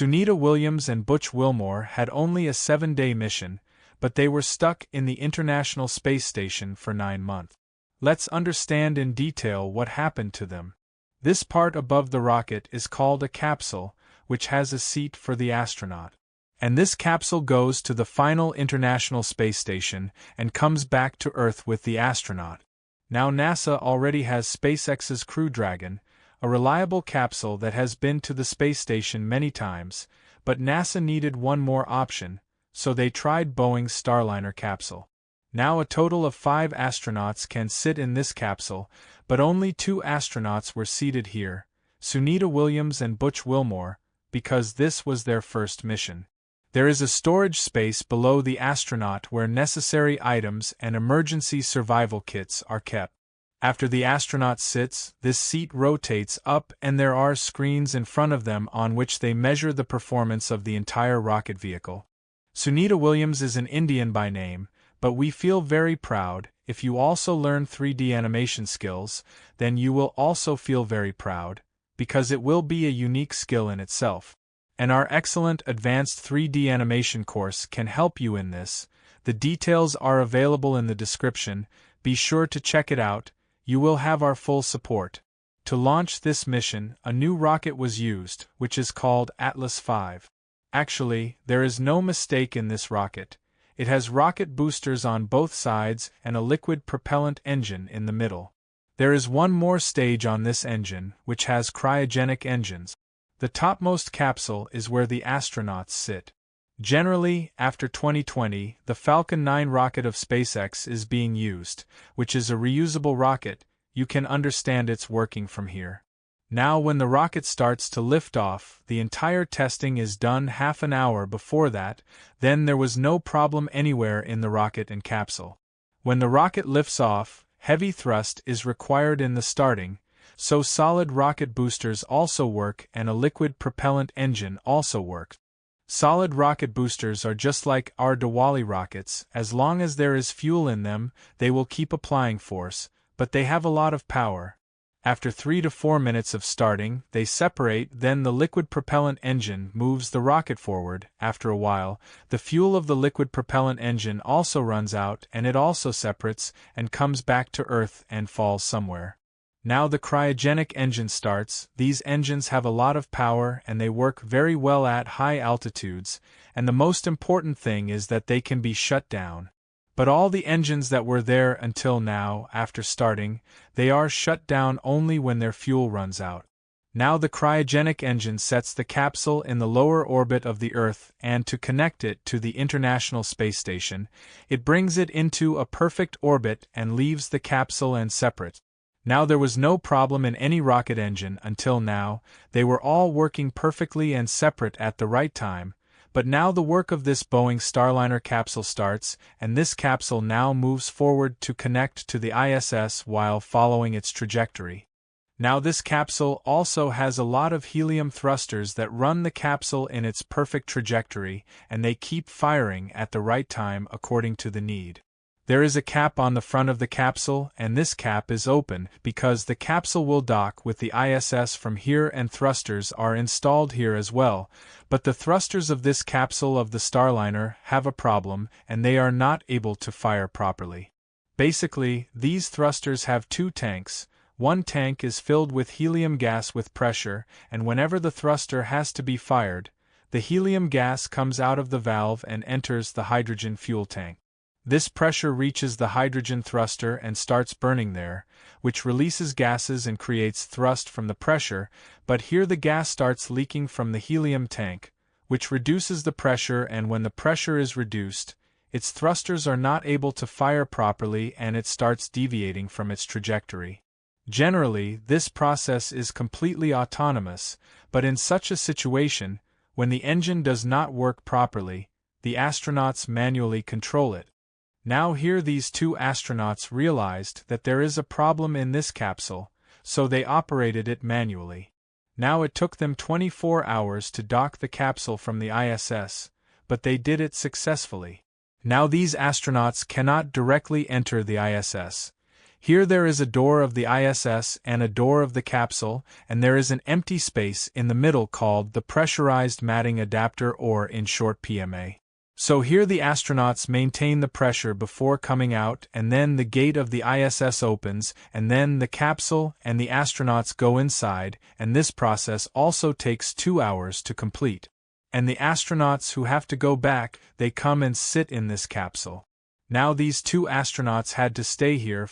Sunita Williams and Butch Wilmore had only a 7-day mission, but they were stuck in the International Space Station for 9 months. Let's understand in detail what happened to them. This part above the rocket is called a capsule, which has a seat for the astronaut. And this capsule goes to the final International Space Station and comes back to Earth with the astronaut. Now NASA already has SpaceX's Crew Dragon, a reliable capsule that has been to the space station many times, but NASA needed one more option, so they tried Boeing's Starliner capsule. Now a total of 5 astronauts can sit in this capsule, but only 2 astronauts were seated here, Sunita Williams and Butch Wilmore, because this was their first mission. There is a storage space below the astronaut where necessary items and emergency survival kits are kept. After the astronaut sits, this seat rotates up and there are screens in front of them on which they measure the performance of the entire rocket vehicle. Sunita Williams is an Indian by name, but we feel very proud. If you also learn 3D animation skills, then you will also feel very proud, because it will be a unique skill in itself. And our excellent advanced 3D animation course can help you in this. The details are available in the description. Be sure to check it out. You will have our full support. To launch this mission, a new rocket was used, which is called Atlas V. Actually, there is no mistake in this rocket. It has rocket boosters on both sides and a liquid propellant engine in the middle. There is one more stage on this engine, which has cryogenic engines. The topmost capsule is where the astronauts sit. Generally, after 2020, the Falcon 9 rocket of SpaceX is being used, which is a reusable rocket. You can understand its working from here. Now when the rocket starts to lift off, the entire testing is done half an hour before that, then there was no problem anywhere in the rocket and capsule. When the rocket lifts off, heavy thrust is required in the starting, so solid rocket boosters also work and a liquid propellant engine also works. Solid rocket boosters are just like our Diwali rockets. As long as there is fuel in them, they will keep applying force, but they have a lot of power. After 3 to 4 minutes of starting, they separate, then the liquid propellant engine moves the rocket forward. After a while, the fuel of the liquid propellant engine also runs out and it also separates and comes back to Earth and falls somewhere. Now the cryogenic engine starts. These engines have a lot of power and they work very well at high altitudes, and the most important thing is that they can be shut down. But all the engines that were there until now, after starting, they are shut down only when their fuel runs out. Now the cryogenic engine sets the capsule in the lower orbit of the Earth, and to connect it to the International Space Station, it brings it into a perfect orbit and leaves the capsule and separates. Now there was no problem in any rocket engine until now. They were all working perfectly and separate at the right time. But now the work of this Boeing Starliner capsule starts, and this capsule now moves forward to connect to the ISS while following its trajectory. Now this capsule also has a lot of helium thrusters that run the capsule in its perfect trajectory, and they keep firing at the right time according to the need. There is a cap on the front of the capsule, and this cap is open because the capsule will dock with the ISS from here, and thrusters are installed here as well, but the thrusters of this capsule of the Starliner have a problem and they are not able to fire properly. Basically, these thrusters have 2 tanks. One tank is filled with helium gas with pressure, and whenever the thruster has to be fired, the helium gas comes out of the valve and enters the hydrogen fuel tank. This pressure reaches the hydrogen thruster and starts burning there, which releases gases and creates thrust from the pressure, but here the gas starts leaking from the helium tank, which reduces the pressure, and when the pressure is reduced, its thrusters are not able to fire properly and it starts deviating from its trajectory. Generally, this process is completely autonomous, but in such a situation, when the engine does not work properly, the astronauts manually control it. Now here these 2 astronauts realized that there is a problem in this capsule, so they operated it manually. Now it took them 24 hours to dock the capsule from the ISS, but they did it successfully. Now these astronauts cannot directly enter the ISS. Here there is a door of the ISS and a door of the capsule, and there is an empty space in the middle called the pressurized matting adapter, or in short PMA. So here the astronauts maintain the pressure before coming out, and then the gate of the ISS opens, and then the capsule and the astronauts go inside, and this process also takes 2 hours to complete. And the astronauts who have to go back, they come and sit in this capsule. Now these 2 astronauts had to stay here